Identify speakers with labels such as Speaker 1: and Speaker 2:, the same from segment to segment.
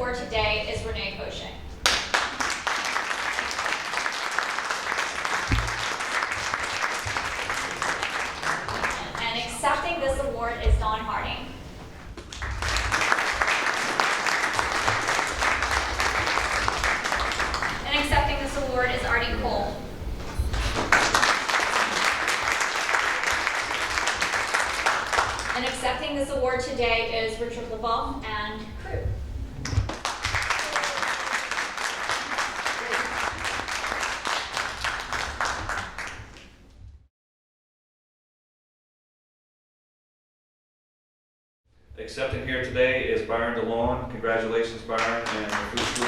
Speaker 1: award today is Renee Poshing. And accepting this award is Dawn Harding. And accepting this award is Artie Cole. And accepting this award today is Richard LaValle and crew.
Speaker 2: Accepting here today is Byron DeLon. Congratulations, Byron, and the food school.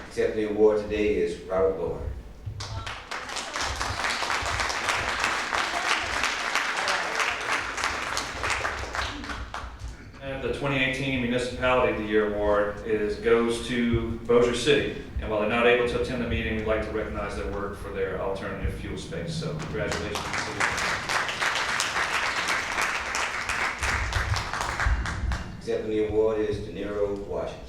Speaker 3: Accepting the award today is Robert Bowen.
Speaker 2: And the 2018 Municipality of the Year Award goes to Bossier City. And while they're not able to attend the meeting, we'd like to recognize their work for their alternative fuel space. So congratulations.
Speaker 3: Accepting the award is De Niro, Washington.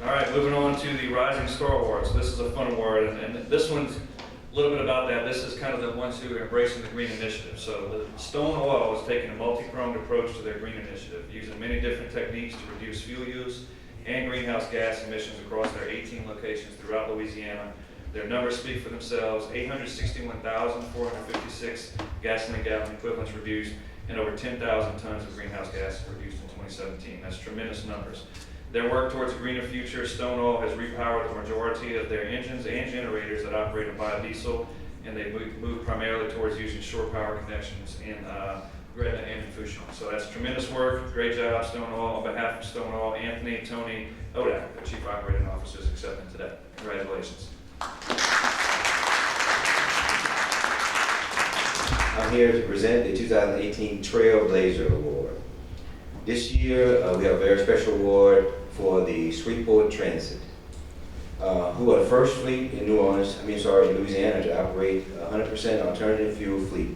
Speaker 2: All right, moving on to the Rising Star Award. So this is a fun award, and this one's a little bit about that. This is kind of the ones who are embracing the green initiative. So the Stone Oil is taking a multi-pronged approach to their green initiative, using many different techniques to reduce fuel use and greenhouse gas emissions across their 18 locations throughout Louisiana. Their numbers speak for themselves: 861,456 gasoline gallon equivalents reduced, and over 10,000 tons of greenhouse gas reduced in 2017. That's tremendous numbers. Their work towards a greener future, Stone Oil has repowered the majority of their engines and generators that operate on biodiesel, and they move primarily towards using shore power connections in Gretna and in Fouchon. So that's tremendous work. Great job, Stone Oil. On behalf of Stone Oil, Anthony and Tony Odak, the Chief Operating Officers, accepting today. Congratulations.
Speaker 3: I'm here to present the 2018 Trailblazer Award. This year, we have a very special award for the Shreveport Transit, who are the first fleet in Louisiana to operate 100% alternative fuel fleet.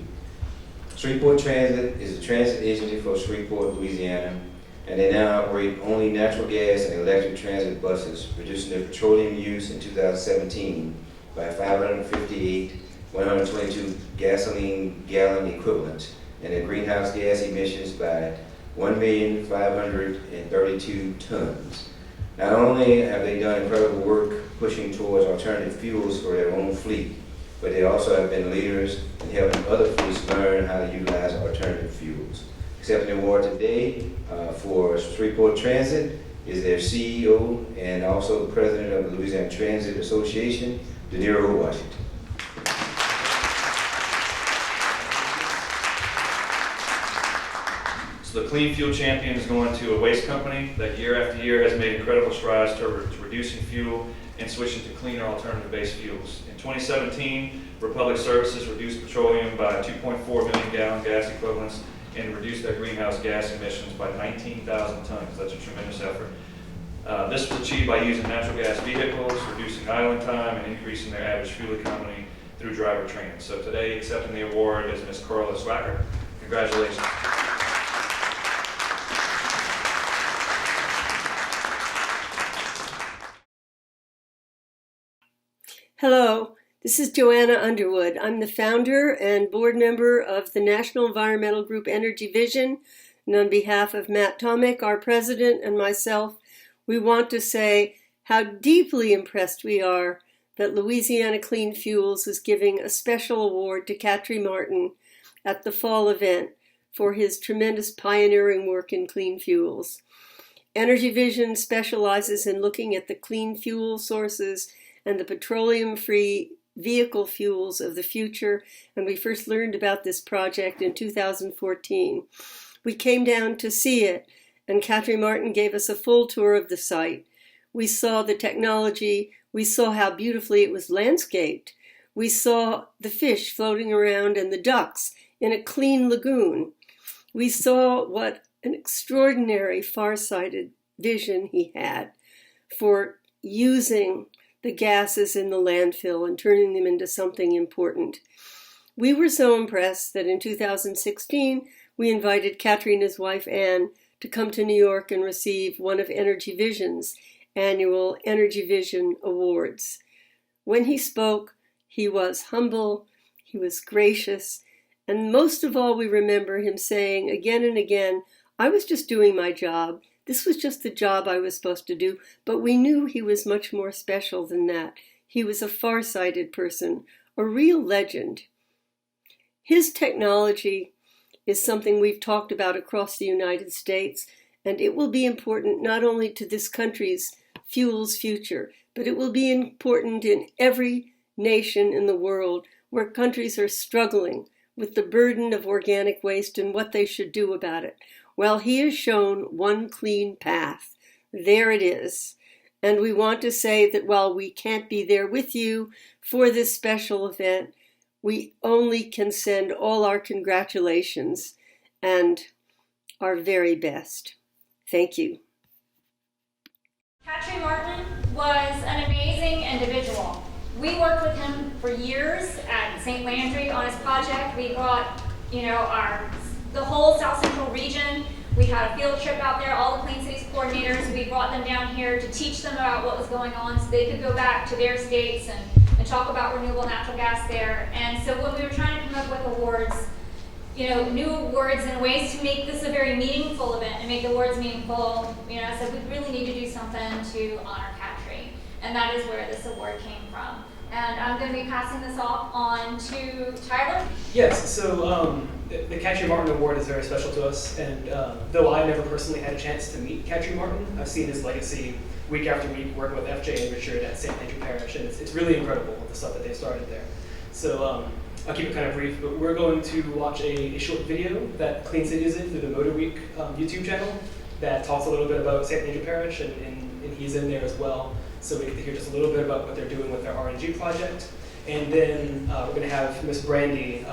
Speaker 3: Shreveport Transit is a transit agency for Shreveport, Louisiana, and they now operate only natural gas and electric transit buses, reducing their petroleum use in 2017 by 558, 122 gasoline gallon equivalents, and their greenhouse gas emissions by 1,532 tons. Not only have they done incredible work pushing towards alternative fuels for their own fleet, but they also have been leaders in helping other fleets learn how to utilize alternative fuels. Accepting the award today for Shreveport Transit is their CEO and also the president of the Louisiana Transit Association, De Niro, Washington.
Speaker 2: The Clean Fuel Champion is going to a waste company that year after year has made incredible strides to reducing fuel and switching to cleaner alternative-based fuels. In 2017, Republic Services reduced petroleum by 2.4 million gallon gas equivalents and reduced their greenhouse gas emissions by 19,000 tons. That's a tremendous effort. This was achieved by using natural gas vehicles, reducing idling time, and increasing their average fuel economy through driver training. So today, accepting the award is Ms. Carla Swacker. Congratulations.
Speaker 4: Hello, this is Joanna Underwood. I'm the founder and board member of the National Environmental Group Energy Vision, and on behalf of Matt Tomick, our president, and myself, we want to say how deeply impressed we are that Louisiana Clean Fuels is giving a special award to Katry Martin at the fall event for his tremendous pioneering work in clean fuels. Energy Vision specializes in looking at the clean fuel sources and the petroleum-free vehicle fuels of the future, and we first learned about this project in 2014. We came down to see it, and Katry Martin gave us a full tour of the site. We saw the technology, we saw how beautifully it was landscaped, we saw the fish floating around and the ducks in a clean lagoon. We saw what an extraordinary far-sighted vision he had for using the gases in the landfill and turning them into something important. We were so impressed that in 2016, we invited Katry and his wife Ann to come to New York and receive one of Energy Vision's annual Energy Vision Awards. When he spoke, he was humble, he was gracious, and most of all, we remember him saying again and again, I was just doing my job. This was just the job I was supposed to do, but we knew he was much more special than that. He was a far-sighted person, a real legend. His technology is something we've talked about across the United States, and it will be important not only to this country's fuels future, but it will be important in every nation in the world where countries are struggling with the burden of organic waste and what they should do about it. Well, he has shown one clean path. There it is. And we want to say that while we can't be there with you for this special event, we only can send all our congratulations and our very best. Thank you.
Speaker 1: Katry Martin was an amazing individual. We worked with him for years at St. Landry on his project. We brought, the whole South Central region. We had a field trip out there, all the Clean Cities coordinators. We brought them down here to teach them about what was going on so they could go back to their states and talk about renewable natural gas there. And so when we were trying to come up with awards, new awards and ways to make this a very meaningful event and make the awards meaningful, I said we really need to do something to honor Katry. And that is where this award came from. And I'm going to be passing this off on to Tyler.
Speaker 5: Yes, so the Katry Martin Award is very special to us, and though I never personally had a chance to meet Katry Martin, I've seen his legacy week after week working with FJ and Richard at St. Andrew Parish, and it's really incredible the stuff that they started there. So I'll keep it kind of brief, but we're going to watch a short video that Clean City is in through the Motor Week YouTube channel that talks a little bit about St. Andrew Parish, and he's in there as well. So we get to hear just a little bit about what they're doing with their RNG project. And then we're going to have Miss Brandy,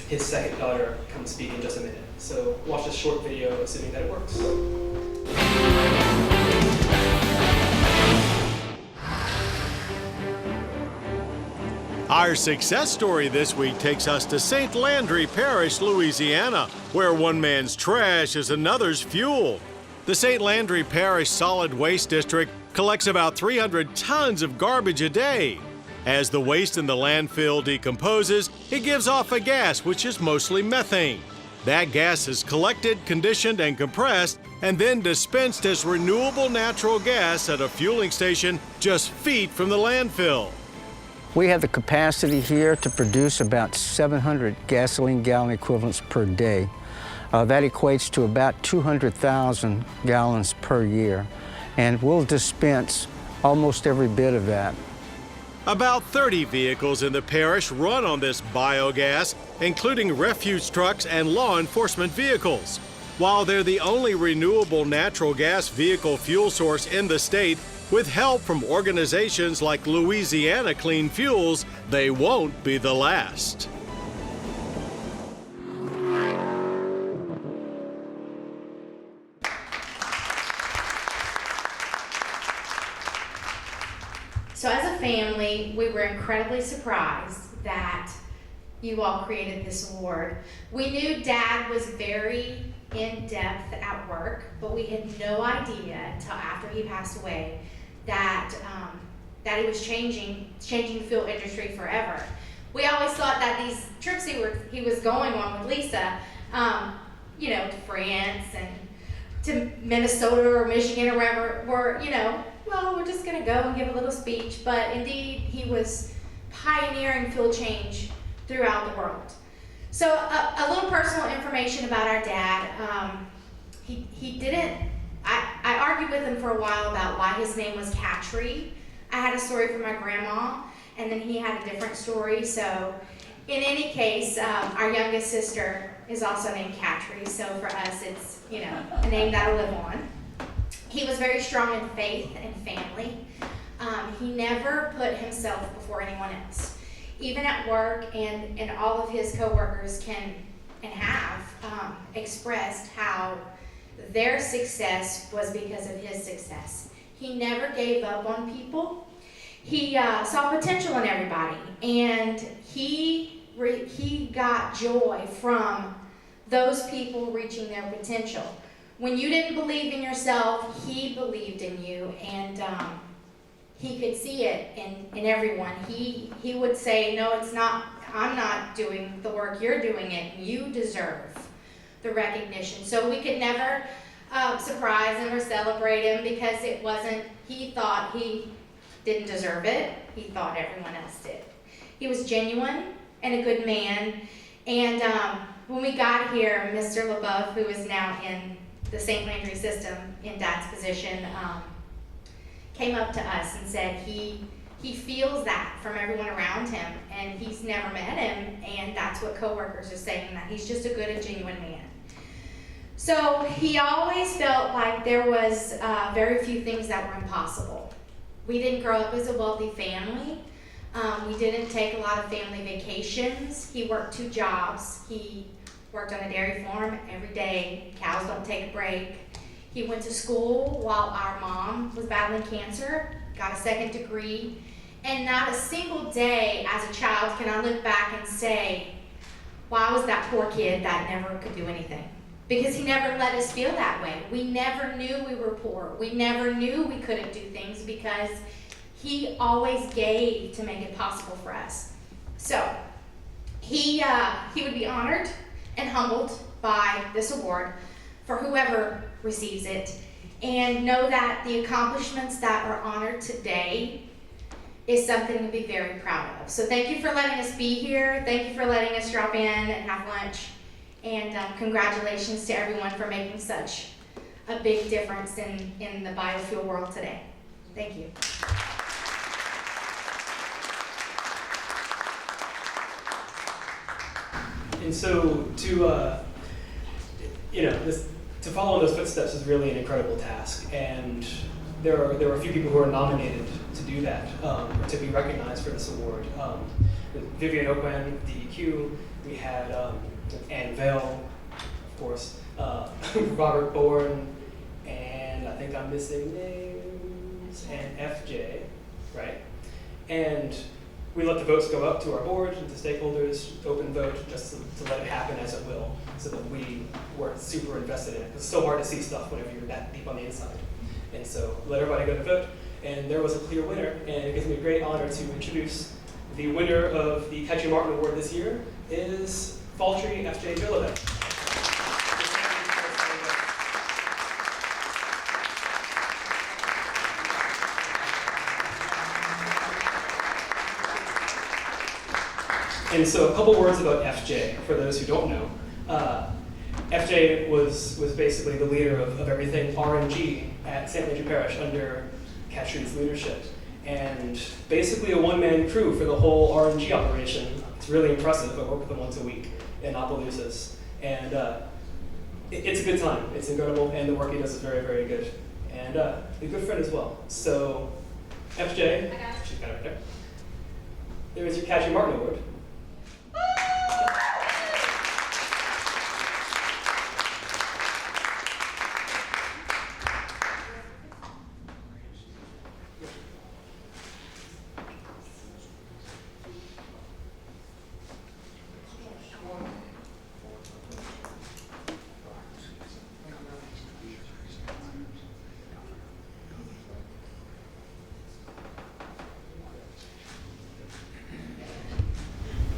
Speaker 5: his second daughter, come speak in just a minute. So watch this short video, assuming that it works.
Speaker 6: Our success story this week takes us to St. Landry Parish, Louisiana, where one man's trash is another's fuel. The St. Landry Parish Solid Waste District collects about 300 tons of garbage a day. As the waste in the landfill decomposes, it gives off a gas which is mostly methane. That gas is collected, conditioned, and compressed, and then dispensed as renewable natural gas at a fueling station just feet from the landfill.
Speaker 7: We have the capacity here to produce about 700 gasoline gallon equivalents per day. That equates to about 200,000 gallons per year, and we'll dispense almost every bit of that.
Speaker 6: About 30 vehicles in the parish run on this biogas, including refuse trucks and law enforcement vehicles. While they're the only renewable natural gas vehicle fuel source in the state, with help from organizations like Louisiana Clean Fuels, they won't be the last.
Speaker 8: So as a family, we were incredibly surprised that you all created this award. We knew Dad was very in-depth at work, but we had no idea until after he passed away that that he was changing the fuel industry forever. We always thought that these trips he was going on with Lisa, to France and to Minnesota or Michigan or wherever, were, well, we're just going to go and give a little speech. But indeed, he was pioneering fuel change throughout the world. So a little personal information about our dad. He didn't, I argued with him for a while about why his name was Katry. I had a story from my grandma, and then he had a different story. So in any case, our youngest sister is also named Katry. So for us, it's, a name that'll live on. He was very strong in faith and family. He never put himself before anyone else. Even at work, and all of his coworkers can and have expressed how their success was because of his success. He never gave up on people. he saw potential in everybody, and he got joy from those people reaching their potential. When you didn't believe in yourself, he believed in you, and he could see it in everyone. He would say, no, it's not, I'm not doing the work, you're doing it, you deserve the recognition. So we could never surprise him or celebrate him because it wasn't, he thought he didn't deserve it, he thought everyone else did. He was genuine and a good man, and when we got here, Mr. LaBeouf, who is now in the St. Landry system in Dad's position, came up to us and said he feels that from everyone around him, and he's never met him, and that's what coworkers are saying, that he's just a good and genuine man. So he always felt like there was very few things that were impossible. We didn't grow up as a wealthy family. We didn't take a lot of family vacations. He worked 2 jobs. He worked on a dairy farm every day. Cows don't take a break. He went to school while our mom was battling cancer, got a 2nd degree, and not a single day as a child can I look back and say, why was that poor kid that never could do anything? Because he never let us feel that way. We never knew we were poor. We never knew we couldn't do things because he always gave to make it possible for us. So he would be honored and humbled by this award for whoever receives it, and know that the accomplishments that are honored today is something to be very proud of. So thank you for letting us be here. Thank you for letting us drop in and have lunch. And congratulations to everyone for making such a big difference in the biofuel world today. Thank you.
Speaker 5: And so to follow in those footsteps is really an incredible task, and there are a few people who are nominated to do that, to be recognized for this award. Vivian Oakland, DEQ, we had Ann Vale, of course, Robert Bourne, and I think I'm missing names, and FJ, right? And we let the votes go up to our board and to stakeholders, open vote, just to let it happen as it will, so that we weren't super invested in it. It's so hard to see stuff whenever you're that deep on the inside. And so let everybody go to vote, and there was a clear winner, and it gives me a great honor to introduce the winner of the Katry Martin Award this year is Faltry FJ Villavec. And so a couple words about FJ, for those who don't know. FJ was basically the leader of everything RNG at St. Landry Parish under Katry's leadership. And basically a one-man crew for the whole RNG operation. It's really impressive. I work with them once a week in Opelousas. And it's a good time. It's incredible, and the work he does is very, very good. And a good friend as well. So FJ, she's got it right there. There is your Katry Martin Award.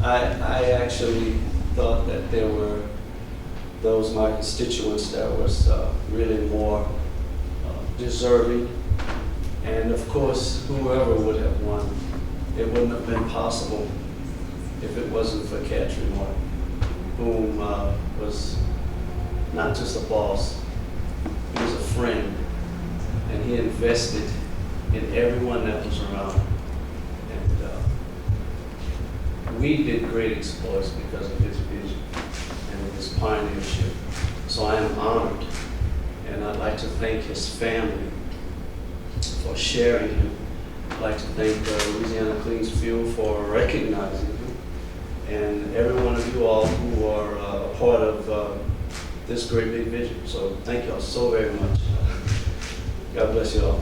Speaker 9: I actually thought that there were those my constituents that was really more deserving, and of course whoever would have won, it wouldn't have been possible if it wasn't for Katry Martin, whom was not just a boss, he was a friend, and he invested in everyone that was around. We did great exploits because of his vision and his pioneership. So I am honored, and I'd like to thank his family for sharing him. I'd like to thank Louisiana Clean Fuel for recognizing him, and every one of you all who are a part of this great big vision. So thank you all so very much. God bless you all.